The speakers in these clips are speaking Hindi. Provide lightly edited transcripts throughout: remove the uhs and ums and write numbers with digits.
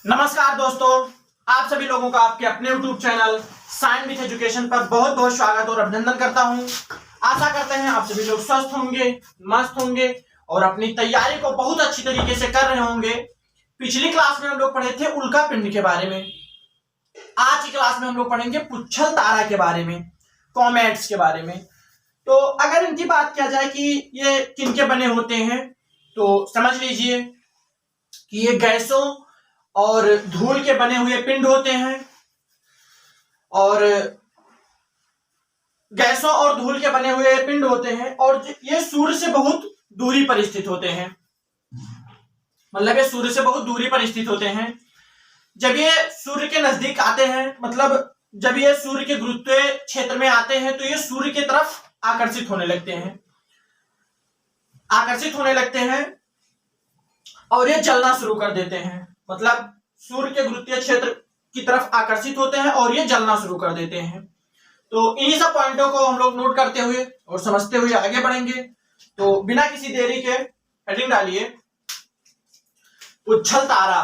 नमस्कार दोस्तों, आप सभी लोगों का आपके अपने YouTube channel science with education पर बहुत बहुत स्वागत और अभिनंदन करता हूं। आशा करते हैं आप सभी लोग स्वस्थ होंगे, मस्त होंगे और अपनी तैयारी को बहुत अच्छी तरीके से कर रहे होंगे। पिछली क्लास में हम लोग पढ़े थे उल्का पिंड के बारे में। आज की क्लास में हम लोग पढ़ेंगे पुच्छल तारा के बारे में, कॉमेट्स के बारे में। तो अगर इनकी बात किया जाए कि ये किनके बने होते हैं, तो समझ लीजिए कि ये गैसों और धूल के बने हुए पिंड होते हैं और गैसों और धूल के बने हुए पिंड होते हैं और ये सूर्य से बहुत दूरी पर स्थित होते हैं। मतलब ये सूर्य से बहुत दूरी पर स्थित होते हैं। जब ये सूर्य के नजदीक आते हैं, मतलब जब ये सूर्य के गुरुत्वीय क्षेत्र में आते हैं, तो ये सूर्य की तरफ आकर्षित होने लगते हैं और ये जलना शुरू कर देते हैं। मतलब सूर्य के गुरुत्वीय क्षेत्र की तरफ आकर्षित होते हैं और ये जलना शुरू कर देते हैं। तो इन्हीं सब पॉइंटों को हम लोग नोट करते हुए और समझते हुए आगे बढ़ेंगे। तो बिना किसी देरी के हेडिंग डालिए, पुच्छल तारा।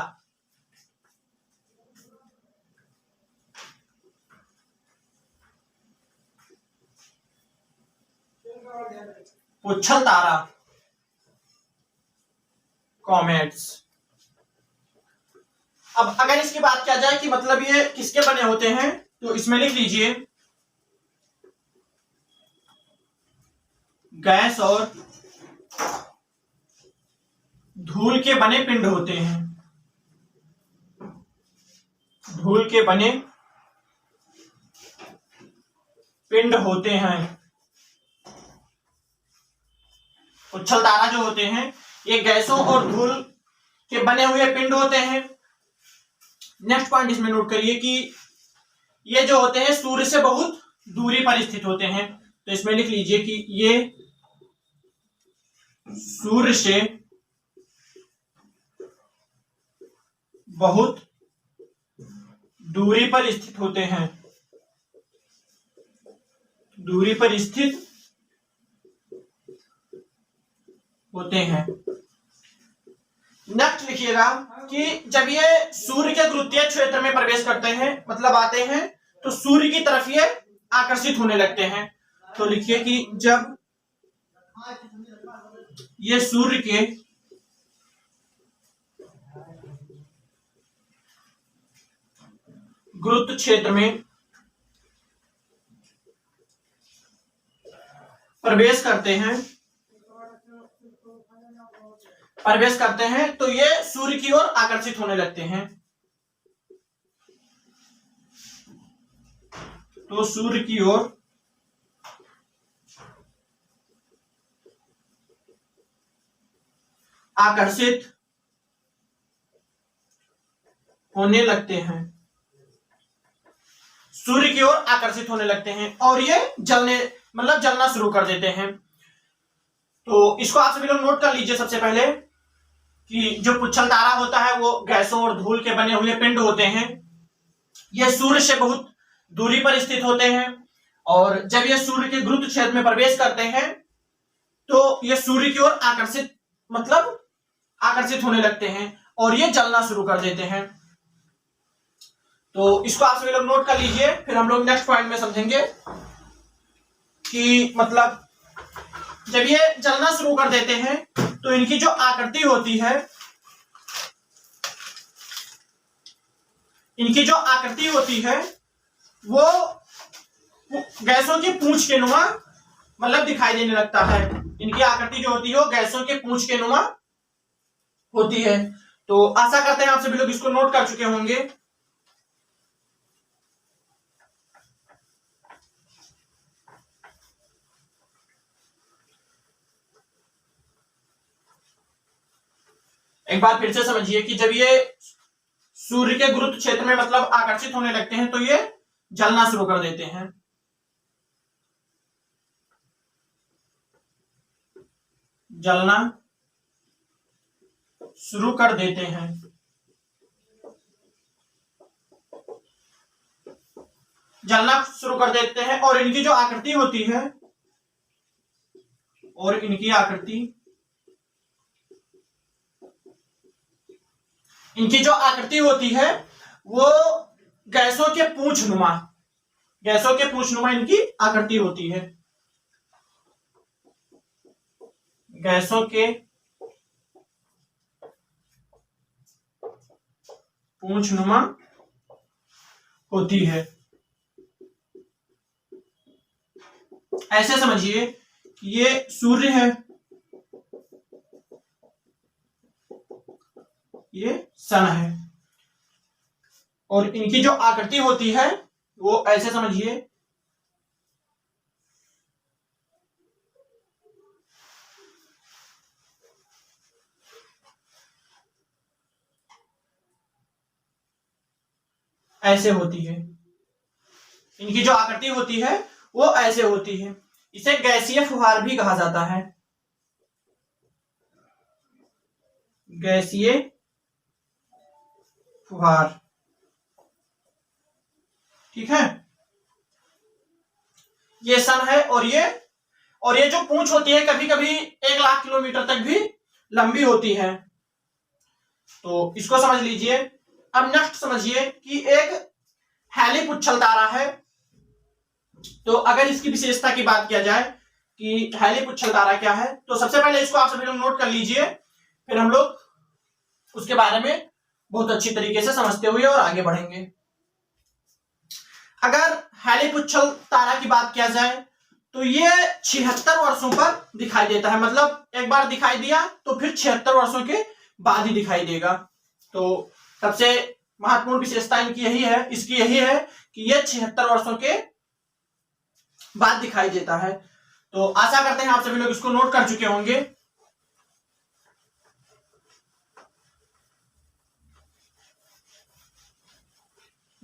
पुच्छल तारा, कॉमेट्स। अब अगर इसकी बात किया जाए कि मतलब ये किसके बने होते हैं, तो इसमें लिख लीजिए गैस और धूल के बने पिंड होते हैं। धूल के बने पिंड होते हैं। पुच्छल तारा जो होते हैं ये गैसों और धूल के बने हुए पिंड होते हैं। नेक्स्ट पॉइंट इसमें नोट करिए कि ये जो होते हैं सूर्य से बहुत दूरी पर स्थित होते हैं। तो इसमें लिख लीजिए कि ये सूर्य से बहुत दूरी पर स्थित होते हैं। दूरी पर स्थित होते हैं। नेक्स्ट लिखिएगा कि जब ये सूर्य के गुरुत्वीय क्षेत्र में प्रवेश करते हैं, मतलब आते हैं, तो सूर्य की तरफ ये आकर्षित होने लगते हैं। तो लिखिए कि जब ये सूर्य के गुरुत्व क्षेत्र में प्रवेश करते हैं तो ये सूर्य की ओर आकर्षित होने लगते हैं। तो सूर्य की ओर आकर्षित होने लगते हैं। सूर्य की ओर आकर्षित होने लगते हैं और ये जलना शुरू कर देते हैं। तो इसको आप सभी लोग नोट कर लीजिए सबसे पहले कि जो पुच्छल तारा होता है वो गैसों और धूल के बने हुए पिंड होते हैं। ये सूर्य से बहुत दूरी पर स्थित होते हैं और जब ये सूर्य के गुरुत्व क्षेत्र में प्रवेश करते हैं तो ये सूर्य की ओर आकर्षित होने लगते हैं और ये जलना शुरू कर देते हैं। तो इसको आप सभी लोग नोट कर लीजिए, फिर हम लोग नेक्स्ट पॉइंट में समझेंगे कि मतलब जब ये जलना शुरू कर देते हैं तो इनकी जो आकृति होती है वो गैसों की पूंछ के नुमा मतलब दिखाई देने लगता है। इनकी आकृति जो होती है वो गैसों के पूंछ के नुमा होती है। तो आशा करते हैं आप सभी लोग इसको नोट कर चुके होंगे। एक बार फिर से समझिए कि जब ये सूर्य के गुरुत्व क्षेत्र में मतलब आकर्षित होने लगते हैं तो ये जलना शुरू कर देते हैं। जलना शुरू कर देते हैं। जलना शुरू कर देते हैं और इनकी जो आकृति होती है इनकी जो आकृति होती है वो गैसों के पूंछनुमा इनकी आकृति होती है। गैसों के पूंछनुमा होती है। ऐसे समझिए कि ये सूर्य है, ये सन है, और इनकी जो आकृति होती है वो ऐसे समझिए ऐसे होती है। इनकी जो आकृति होती है वो ऐसे होती है। इसे गैसीय फुहार भी कहा जाता है। गैसीय फुहार, ठीक है। ये सन है, और ये जो पूंछ होती है कभी कभी 1,00,000 किलोमीटर तक भी लंबी होती है। तो इसको समझ लीजिए। अब नेक्स्ट समझिए कि एक हेलीपुच्छल तारा है। तो अगर इसकी विशेषता की बात किया जाए कि हेलीपुच्छल तारा क्या है, तो सबसे पहले इसको आप सभी लोग नोट कर लीजिए, फिर हम लोग उसके बारे में बहुत अच्छी तरीके से समझते हुए और आगे बढ़ेंगे। अगर हेलीपुच्छल तारा की बात किया जाए तो ये 76 वर्षों पर दिखाई देता है। मतलब एक बार दिखाई दिया तो फिर 76 वर्षों के बाद ही दिखाई देगा। तो सबसे महत्वपूर्ण विशेषता इसकी यही है कि यह 76 वर्षों के बाद दिखाई देता है। तो आशा करते हैं आप सभी लोग इसको नोट कर चुके होंगे।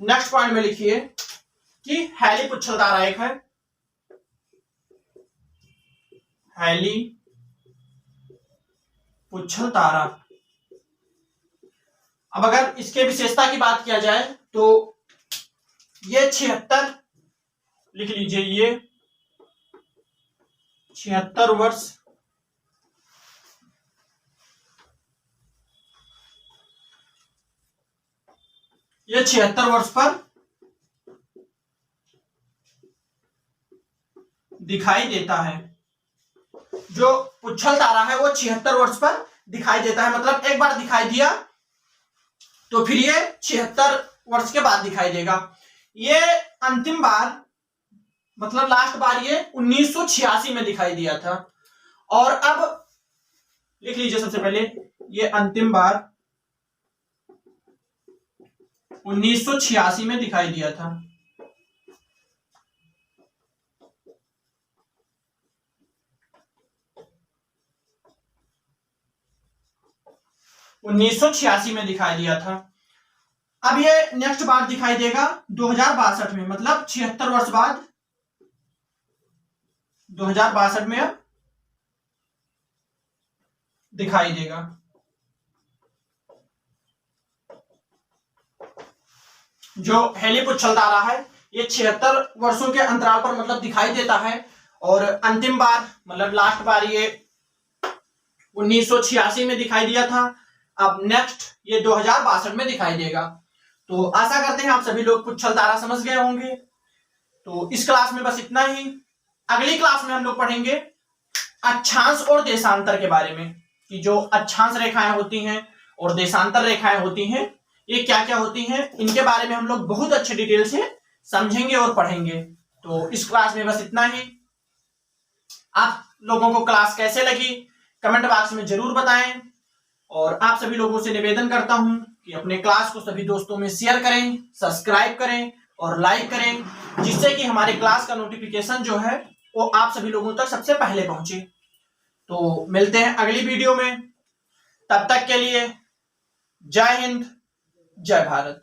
नेक्स्ट पॉइंट में लिखिए कि हेलीपुच्छल तारा एक है। हेलीपुच्छल तारा। अब अगर इसके विशेषता की बात किया जाए तो ये 76, लिख लीजिए, ये 76 वर्ष ये 76 वर्ष पर दिखाई देता है। जो पुच्छल तारा है वो 76 वर्ष पर दिखाई देता है। मतलब एक बार दिखाई दिया तो फिर ये 76 वर्ष के बाद दिखाई देगा। ये अंतिम बार, मतलब लास्ट बार, ये 1986 में दिखाई दिया था। और अब लिख लीजिए सबसे पहले, ये अंतिम बार 1986 में दिखाई दिया था। में दिखाई दिया था। अब ये नेक्स्ट बार दिखाई देगा 2062 में, मतलब 76 वर्ष बाद 2062 में अब दिखाई देगा। जो हेलीपुच्छल तारा है ये 76 वर्षों के अंतराल पर मतलब दिखाई देता है, और अंतिम बार मतलब लास्ट बार ये 1986 में दिखाई दिया था। अब नेक्स्ट ये 2062 में दिखाई देगा। तो आशा करते हैं आप सभी लोग पुच्छल तारा समझ गए होंगे। तो इस क्लास में बस इतना ही। अगली क्लास में हम लोग पढ़ेंगे अक्षांश और देशांतर के बारे में, कि जो अक्षांश रेखाएं होती हैं और देशांतर रेखाएं होती हैं ये क्या क्या होती हैं, इनके बारे में हम लोग बहुत अच्छे डिटेल से समझेंगे और पढ़ेंगे। तो इस क्लास में बस इतना ही। आप लोगों को क्लास कैसे लगी कमेंट बॉक्स में जरूर बताएं, और आप सभी लोगों से निवेदन करता हूं कि अपने क्लास को सभी दोस्तों में शेयर करें, सब्सक्राइब करें और लाइक करें, जिससे कि हमारे क्लास का नोटिफिकेशन जो है वो आप सभी लोगों तक सबसे पहले पहुंचे। तो मिलते हैं अगली वीडियो में, तब तक के लिए जय हिंद, जय भारत।